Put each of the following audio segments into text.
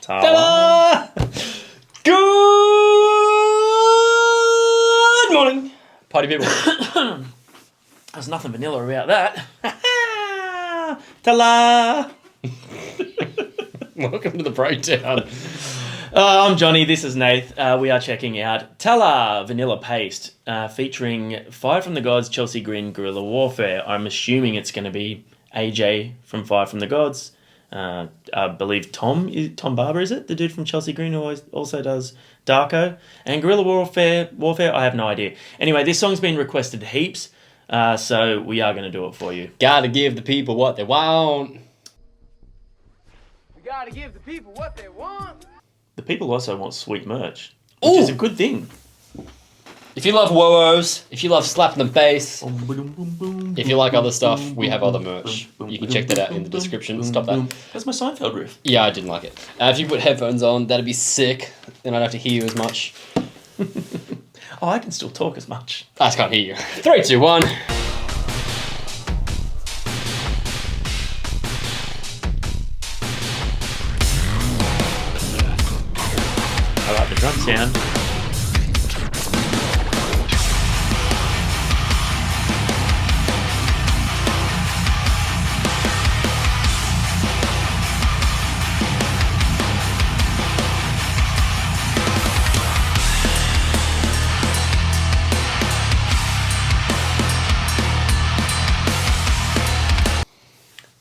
Tallah! Good morning, party people. There's nothing vanilla about that. Tallah! Welcome to the breakdown. I'm Johnny, this is Nath. We are checking out Tallah Vanilla Paste, featuring Fire from the Gods, Chelsea Grin, Guerrilla Warfare. I'm assuming it's going to be AJ from Fire from the Gods. I believe Tom Barber, is it? The dude from Chelsea Grin who also does Darko. And Guerrilla Warfare, I have no idea. Anyway, this song's been requested heaps, so we are going to do it for you. Gotta give the people what they want. We gotta give the people what they want. The people also want sweet merch, which is a good thing. If you love woos, if you love slapping the bass, if you like other stuff, we have other merch. You can check that out in the description. Stop that. That's my Seinfeld riff. Yeah, I didn't like it. If you put headphones on, that'd be sick. Then I'd have to hear you as much. Oh, I can still talk as much. I just can't hear you. 3, 2, 1. I like the drum sound.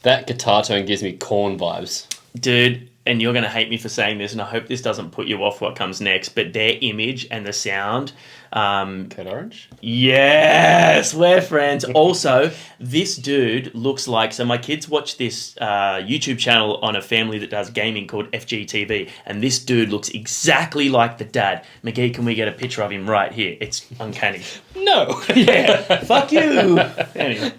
That guitar tone gives me Korn vibes. Dude, and you're going to hate me for saying this, and I hope this doesn't put you off what comes next, but their image and the sound... Code Orange? Yes, we're friends. Also, this dude looks like... So my kids watch this YouTube channel on a family that does gaming called FGTV, and this dude looks exactly like the dad. McGee, can we get a picture of him right here? It's uncanny. No! Yeah, fuck you! Anyway.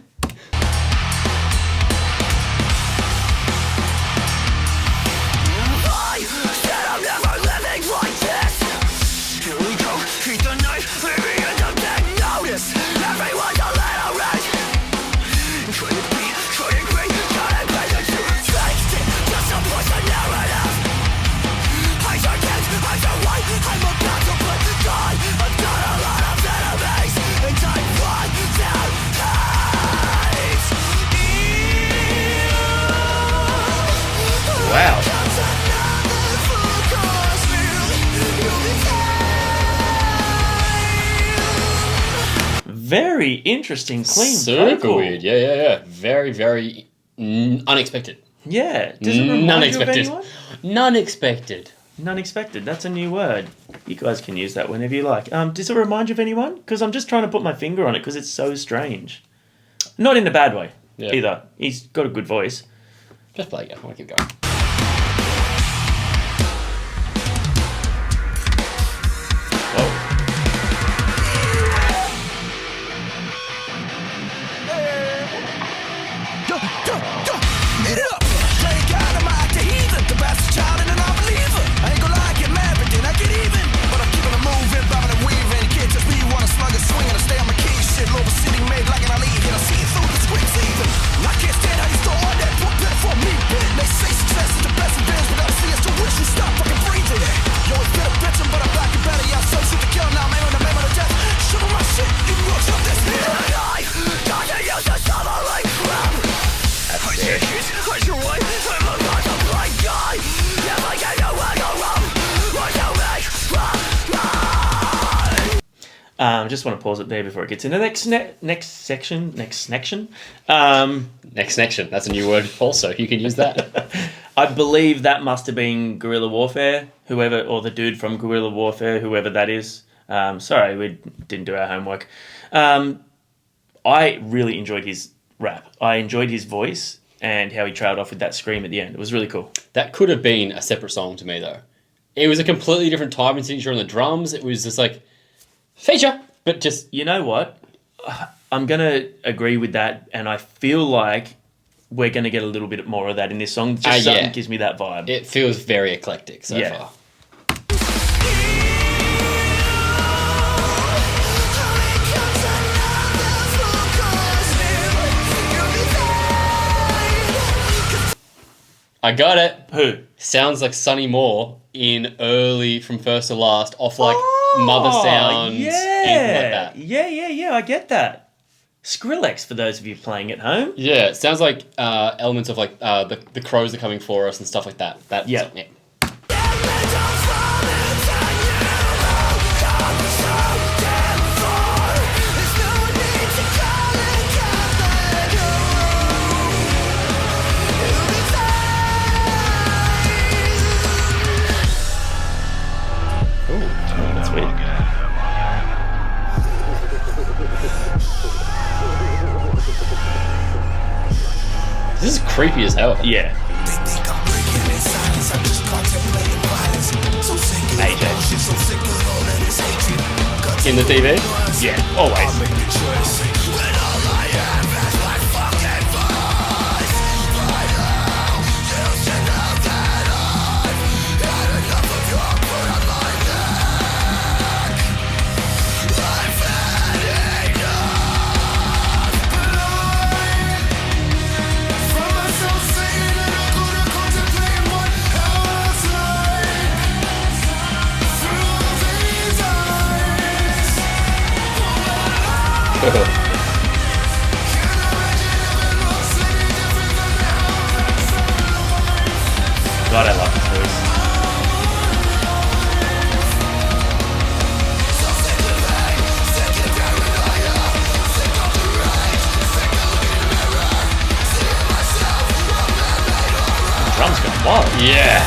Wow. Very interesting, clean Super vocal. weird. Yeah. Very, very unexpected. Yeah. Does it remind you of anyone? None expected. None expected. That's a new word. You guys can use that whenever you like. Does it remind you of anyone? Because I'm just trying to put my finger on it because it's so strange. Not in a bad way either. He's got a good voice. Just play it. I want to keep going. Just want to pause it there before it gets into the next section. Next section. That's a new word also. You can use that. I believe that must have been Guerrilla Warfare, whoever, or the dude from Guerrilla Warfare, whoever that is. Sorry, we didn't do our homework. I really enjoyed his rap. I enjoyed his voice and how he trailed off with that scream at the end. It was really cool. That could have been a separate song to me, though. It was a completely different time and signature on the drums. It was just like, feature, but just... You know what? I'm going to agree with that, and I feel like we're going to get a little bit more of that in this song. Just something gives me that vibe. It feels very eclectic so far. I got it. Who? Sounds like Sonny Moore in early From First to Last off like Mother Sounds, anything like that. Yeah, I get that. Skrillex, for those of you playing at home. Yeah, it sounds like elements of like the crows are coming for us and stuff like that. Yeah. That's weird. This is creepy as hell. Yeah. AJ. In the TV? Yeah, always. God, I love his voice. The drums go wild. Yeah.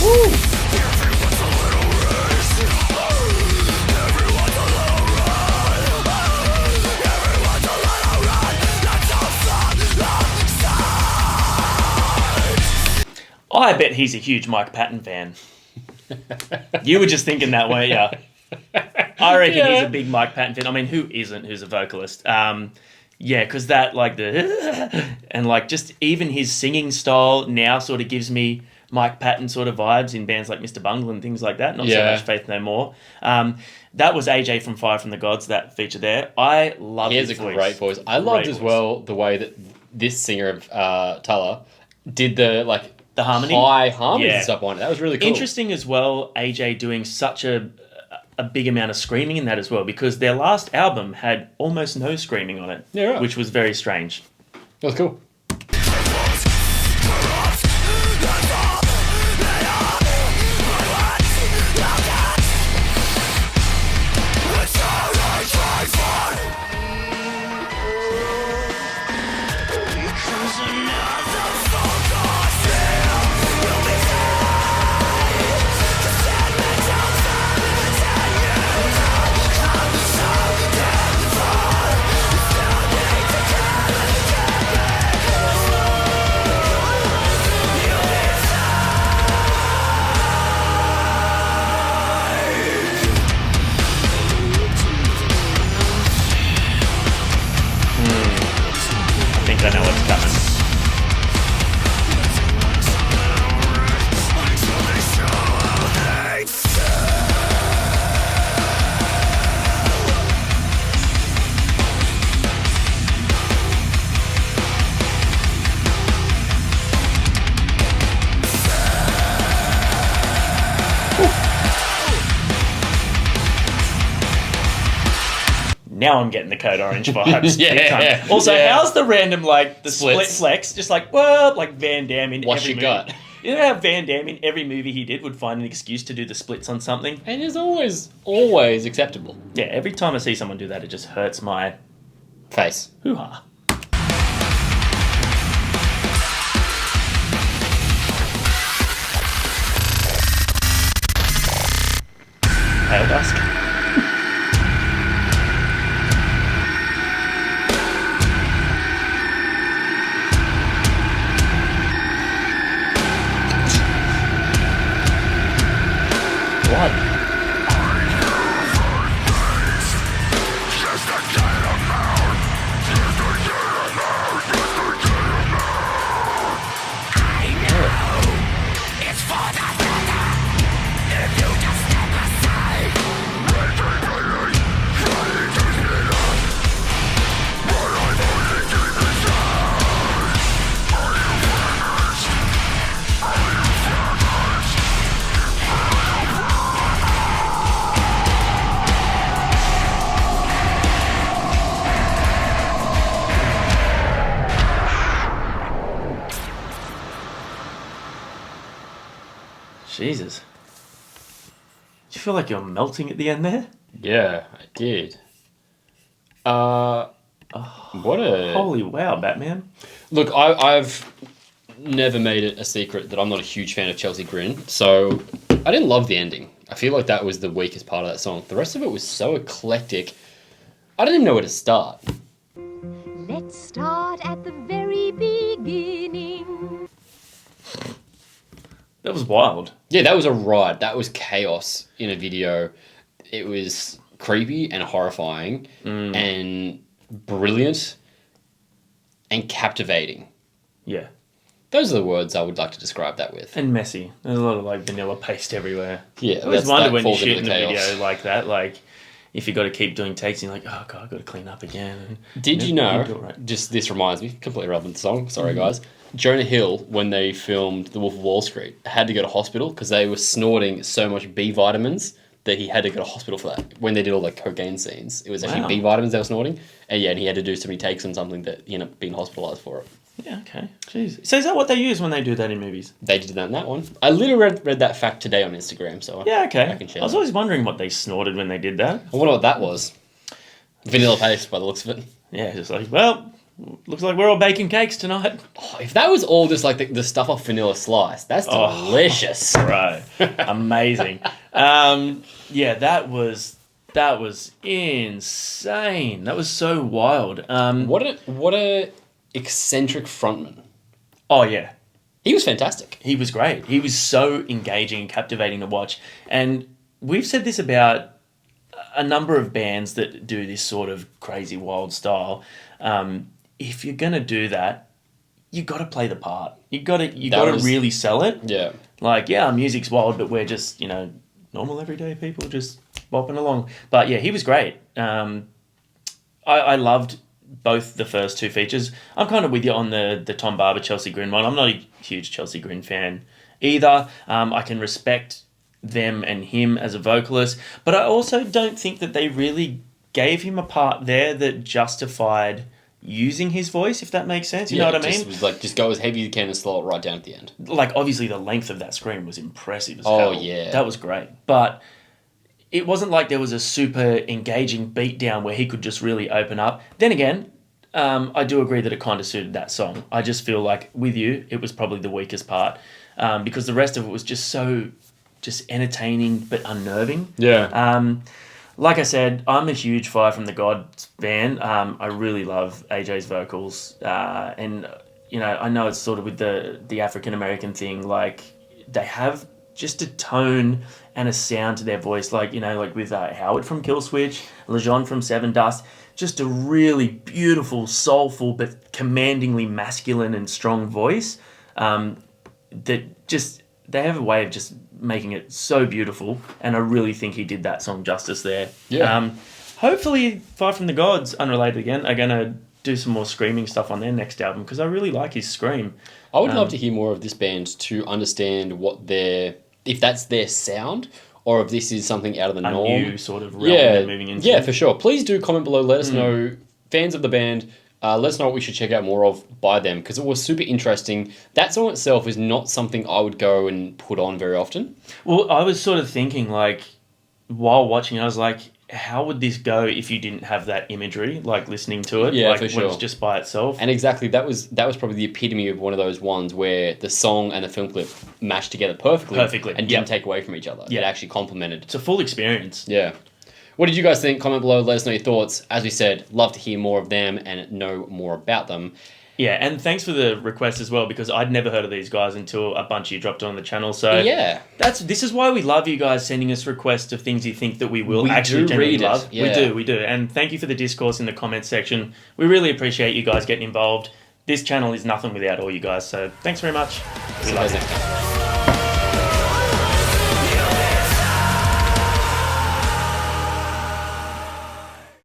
Woo! I bet he's a huge Mike Patton fan. You were just thinking that, weren't you? I reckon he's a big Mike Patton fan. I mean, who isn't? Who's a vocalist? Yeah, because that, like, the... and, like, just even his singing style now sort of gives me Mike Patton sort of vibes in bands like Mr. Bungle and things like that. Not so much Faith No More. That was AJ from Fire from the Gods, that feature there. I love his voice. He has a great voice. I loved as well the way that this singer of Tallah did the, like, the harmony? High harmonies and stuff on it. That was really cool. Interesting as well, AJ doing such a big amount of screaming in that as well, because their last album had almost no screaming on it, Yeah, right. which was very strange. That was cool. I know what's coming. Now I'm getting the Code Orange vibes. Yeah. Big time. Also, Yeah. how's the random, like, the split Splits. flex? Just like, well, like Van Damme in What every you movie. got? You know how Van Damme in every movie he did would find an excuse to do the splits on something? And it's always acceptable. Yeah, every time I see someone do that, it just hurts my Face. hoo-ha. Pale Dusk. Blood. Jesus. Do you feel like you're melting at the end there? Yeah, I did. What a... Holy wow, Batman. Look, I've never made it a secret that I'm not a huge fan of Chelsea Grin, so I didn't love the ending. I feel like that was the weakest part of that song. The rest of it was so eclectic. I didn't even know where to start. Let's start at the very beginning. That was wild. Yeah, that was a ride. That was chaos in a video. It was creepy and horrifying and brilliant and captivating. Yeah. Those are the words I would like to describe that with. And messy. There's a lot of like vanilla paste everywhere. Yeah, I always wonder when you're falls into shooting the a chaos. video like that, like if you got to keep doing takes and you're like, oh god, I've got to clean up again. And Did you know, do it right. just this reminds me, completely relevant song, sorry guys, Jonah Hill, when they filmed The Wolf of Wall Street, had to go to hospital because they were snorting so much B vitamins that he had to go to hospital for that. When they did all the cocaine scenes, it was actually Wow. B vitamins they were snorting. And yeah, and he had to do so many takes on something that he ended up being hospitalised for it. Yeah, okay. Jeez. So is that what they use when they do that in movies? They did that in that one. I literally read that fact today on Instagram, so Yeah, okay. I can share I was that. always wondering what they snorted when they did that. I wonder what that was. Vanilla paste by the looks of it. Yeah, just like, well, looks like we're all baking cakes tonight. Oh, if that was all just like the stuff off Vanilla Slice, that's Oh. delicious. Right. Amazing. Yeah, that was insane. That was so wild. What a eccentric frontman. Oh, yeah. He was fantastic. He was great. He was so engaging and captivating to watch. And we've said this about a number of bands that do this sort of crazy, wild style. If you're going to do that, you got to play the part. You got to really sell it. Yeah. Like, yeah, our music's wild, but we're just, normal everyday people just bopping along. But yeah, he was great. I loved both the first two features. I'm kind of with you on the Tom Barber Chelsea Grin one. I'm not a huge Chelsea Grin fan either. I can respect them and him as a vocalist, but I also don't think that they really gave him a part there that justified using his voice, if that makes sense. You know what I mean? It was like, just go as heavy as you can and slow it right down at the end. Like, obviously the length of that scream was impressive as Oh, hell. yeah. That was great. But it wasn't like there was a super engaging beat down where he could just really open up. Then again, I do agree that it kind of suited that song. I just feel like, with you, it was probably the weakest part, because the rest of it was just so entertaining but unnerving. Yeah. Like I said, I'm a huge Fire from the Gods fan. I really love AJ's vocals. And, I know it's sort of with the African-American thing, like, they have just a tone and a sound to their voice, like with Howard from Killswitch, Lejeune from Seven Dust, just a really beautiful, soulful, but commandingly masculine and strong voice. They have a way of just making it so beautiful, and I really think he did that song justice there. Yeah. Hopefully, Fire from the Gods, unrelated again, are going to do some more screaming stuff on their next album, because I really like his scream. I would love to hear more of this band to understand if that's their sound, or if this is something out of the A norm. new sort of realm they're moving into. Yeah, for sure. Please do comment below. Let us know, fans of the band. Let us know what we should check out more of by them, because it was super interesting. That song itself is not something I would go and put on very often. Well, I was sort of thinking, like, while watching it, I was like, how would this go if you didn't have that imagery, like listening to it? Yeah, like, for when sure. it's just by itself. And exactly, that was probably the epitome of one of those ones where the song and the film clip matched together perfectly. And didn't take away from each other. Yep. It actually complemented. It's a full experience. Yeah. What did you guys think? Comment below, let us know your thoughts. As we said, love to hear more of them and know more about them. Yeah, and thanks for the request as well, because I'd never heard of these guys until a bunch of you dropped on the channel. So Yeah. this is why we love you guys sending us requests of things you think that we will We actually do genuinely read it, love. yeah. We do. And thank you for the discourse in the comments section. We really appreciate you guys getting involved. This channel is nothing without all you guys. So thanks very much. See you guys next time.